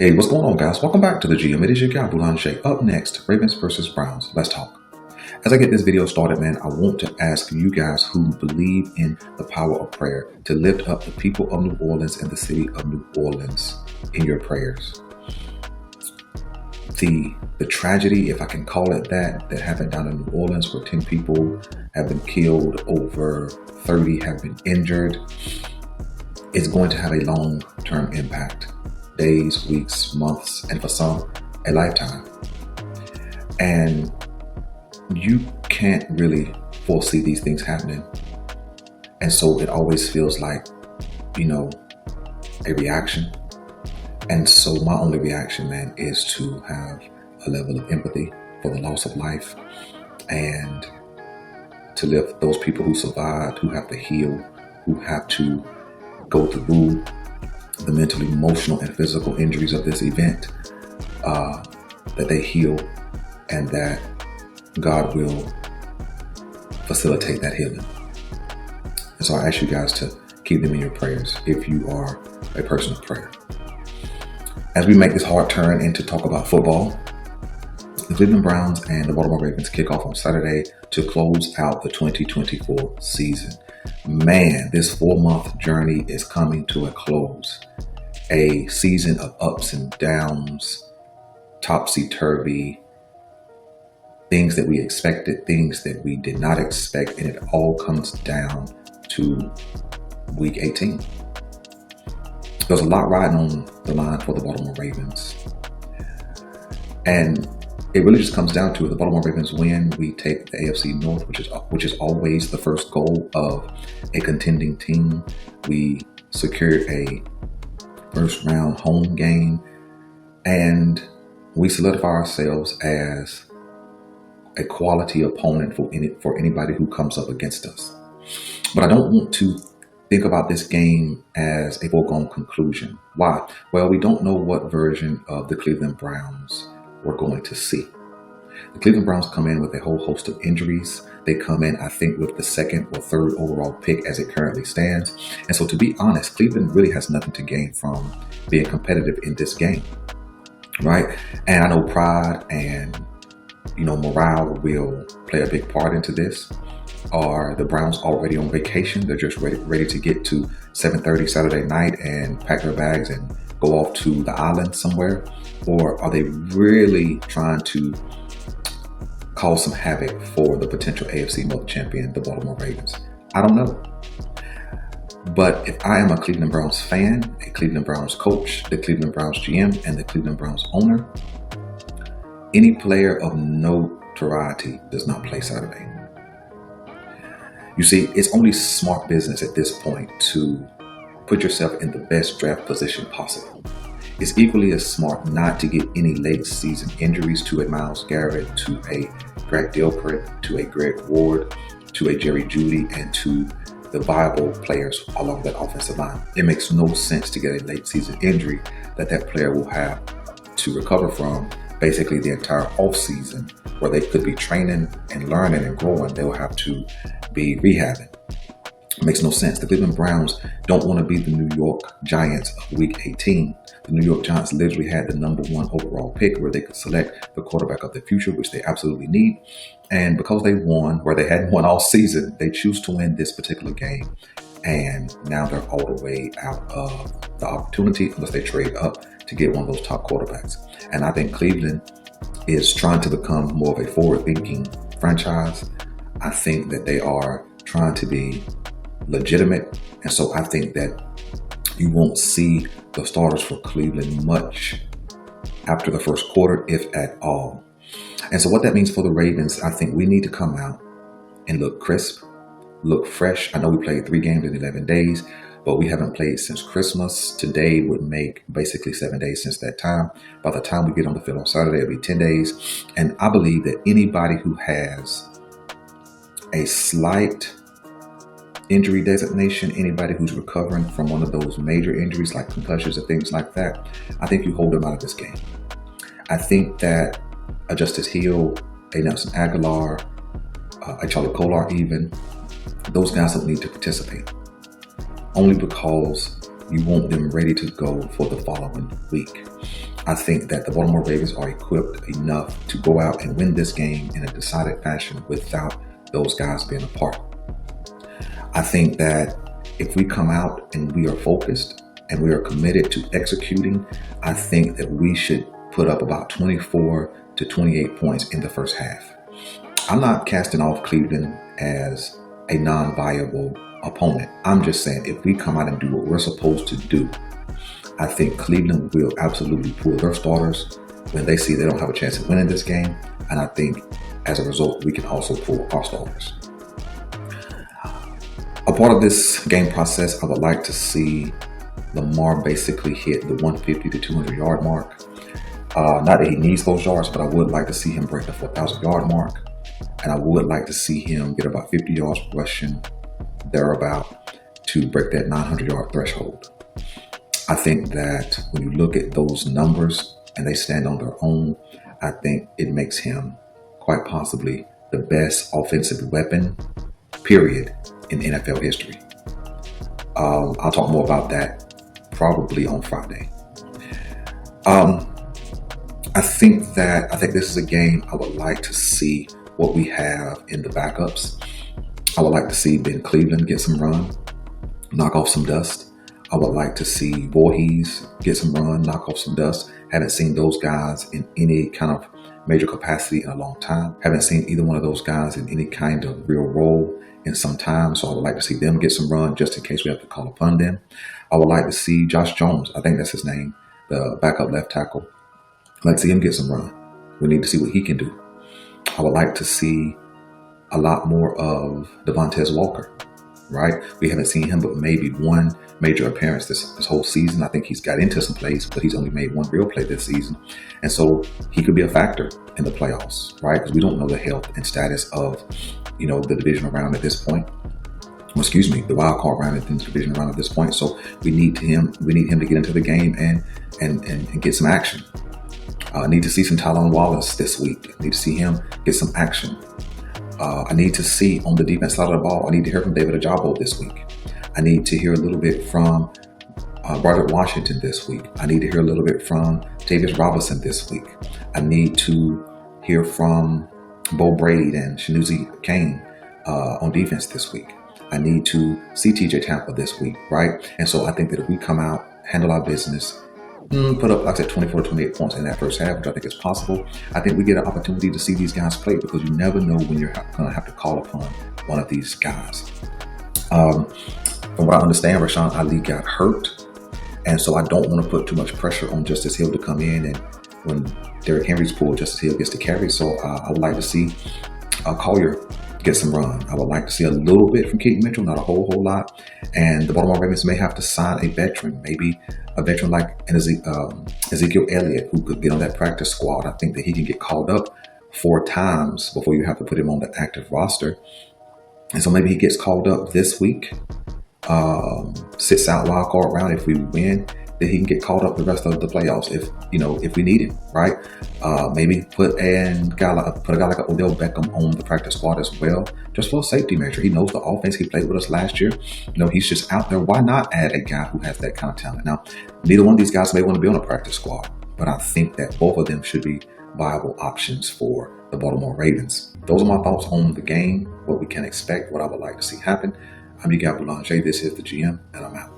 Hey, what's going on, guys? Welcome back to the GM. It is your guy, Boulanger. Up next, Ravens versus Browns. Let's talk. As I get this video started, man, I want to ask you guys who believe in the power of prayer to lift up the people of New Orleans and the city of New Orleans in your prayers. The tragedy, if I can call it that happened down in New Orleans where 10 people have been killed, over 30 have been injured, is going to have a long-term impact. Days, weeks, months, and for some, a lifetime. And you can't really foresee these things happening. And so it always feels like, a reaction. And so my only reaction, man, is to have a level of empathy for the loss of life and to lift those people who survived, who have to heal, who have to go through the mental, emotional, and physical injuries of this event, that they heal and that God will facilitate that healing. And so I ask you guys to keep them in your prayers if you are a person of prayer. As we make this hard turn into talk about football, the Cleveland Browns and the Baltimore Ravens kick off on Saturday to close out the 2024 season. Man, this 4-month journey is coming to a close. A season of ups and downs, topsy-turvy, things that we expected, things that we did not expect, and it all comes down to week 18. There's a lot riding on the line for the Baltimore Ravens. And it really just comes down to if the Baltimore Ravens win, we take the AFC North, which is always the first goal of a contending team. We secured a first round home game, and we solidify ourselves as a quality opponent for anybody who comes up against us. But I don't want to think about this game as a foregone conclusion. Why? Well, we don't know what version of the Cleveland Browns we're going to see. The Cleveland Browns come in with a whole host of injuries. They come in, I think, with the second or third overall pick as it currently stands. And so to be honest, Cleveland really has nothing to gain from being competitive in this game, right? And I know pride and, morale will play a big part into this. Are the Browns already on vacation? They're just ready to get to 7:30 Saturday night and pack their bags and go off to the island somewhere? Or are they really trying to cause some havoc for the potential AFC North champion, the Baltimore Ravens? I don't know. But if I am a Cleveland Browns fan, a Cleveland Browns coach, the Cleveland Browns GM, and the Cleveland Browns owner, any player of notoriety does not play Saturday. You see, it's only smart business at this point to put yourself in the best draft position possible. It's equally as smart not to get any late season injuries to a Myles Garrett, to a Greg Dilpert, to a Greg Ward, to a Jerry Jeudy, and to the viable players along that offensive line. It makes no sense to get a late season injury that player will have to recover from basically the entire offseason, where they could be training and learning and growing. They'll have to be rehabbing. It makes no sense. The Cleveland Browns don't want to be the New York Giants of week 18. The New York Giants literally had the number 1 overall pick where they could select the quarterback of the future, which they absolutely need. And because they won, where they hadn't won all season, they choose to win this particular game. And now they're all the way out of the opportunity unless they trade up to get one of those top quarterbacks. And I think Cleveland is trying to become more of a forward-thinking franchise. I think that they are trying to be legitimate. And so I think that you won't see the starters for Cleveland much after the first quarter, if at all. And so what that means for the Ravens, I think we need to come out and look crisp, look fresh. I know we played 3 games in 11 days, but we haven't played since Christmas. Today would make basically 7 days since that time. By the time we get on the field on Saturday, it'll be 10 days. And I believe that anybody who has a slight injury designation, anybody who's recovering from one of those major injuries like concussions and things like that, I think you hold them out of this game. I think that a Justice Hill, a Nelson Aguilar, a Charlie Kolar even, those guys don't need to participate. Only because you want them ready to go for the following week. I think that the Baltimore Ravens are equipped enough to go out and win this game in a decided fashion without those guys being a part. I think that if we come out and we are focused and we are committed to executing, I think that we should put up about 24 to 28 points in the first half. I'm not casting off Cleveland as a non-viable opponent. I'm just saying if we come out and do what we're supposed to do, I think Cleveland will absolutely pull their starters when they see they don't have a chance of winning this game. And I think as a result, we can also pull our starters. A part of this game process, I would like to see Lamar basically hit the 150 to 200 yard mark. Not that he needs those yards, but I would like to see him break the 4,000 yard mark. And I would like to see him get about 50 yards rushing thereabout to break that 900 yard threshold. I think that when you look at those numbers and they stand on their own, I think it makes him quite possibly the best offensive weapon, period, in NFL history. I'll talk more about that probably on Friday. I think this is a game I would like to see what we have in the backups. I would like to see Ben Cleveland get some run, knock off some dust. I would like to see Voorhees get some run, knock off some dust. Haven't seen those guys in any kind of major capacity in a long time. Haven't seen either one of those guys in any kind of real role in some time. So I would like to see them get some run just in case we have to call upon them. I would like to see Josh Jones, I think that's his name, the backup left tackle. I'd like to see him get some run. We need to see what he can do. I would like to see a lot more of Devontae Walker, right? We haven't seen him but maybe one major appearance this whole season. I think he's got into some plays, but he's only made one real play this season. And so he could be a factor in the playoffs, right? Because we don't know the health and status of, the division round at this point. The wild card round and the division round at this point. So we need him to get into the game and get some action. I need to see some Tylan Wallace this week. I need to see him get some action. I need to see on the defense side of the ball, I need to hear from David Ajabo this week. I need to hear a little bit from Broderick Washington this week. I need to hear a little bit from Tavius Robinson this week. I need to hear from Bo Braid and Shanuzi Kane on defense this week. I need to see TJ Tampa this week, right? And so I think that if we come out, handle our business, put up, like I said, 24 to 28 points in that first half, which I think is possible. I think we get an opportunity to see these guys play because you never know when you're going to have to call upon one of these guys. From what I understand, Rashawn Ali got hurt, and so I don't want to put too much pressure on Justice Hill to come in. And when Derrick Henry's pulled, Justice Hill gets to carry. So I would like to see Collier get some run. I would like to see a little bit from Keaton Mitchell, not a whole lot. And the Baltimore Ravens may have to sign a veteran, maybe a veteran like Ezekiel Elliott, who could get on that practice squad. I think that he can get called up 4 times before you have to put him on the active roster. And so maybe he gets called up this week, sits out wild card round. If we win, then he can get called up the rest of the playoffs if we need him, right? Maybe put a guy like Odell Beckham on the practice squad as well, just for a safety measure. He knows the offense. He played with us last year. He's just out there. Why not add a guy who has that kind of talent? Now, neither one of these guys may want to be on a practice squad, but I think that both of them should be viable options for the Baltimore Ravens. Those are my thoughts on the game, what we can expect, what I would like to see happen. I'm your guy Boulanger. This is the GM, and I'm out.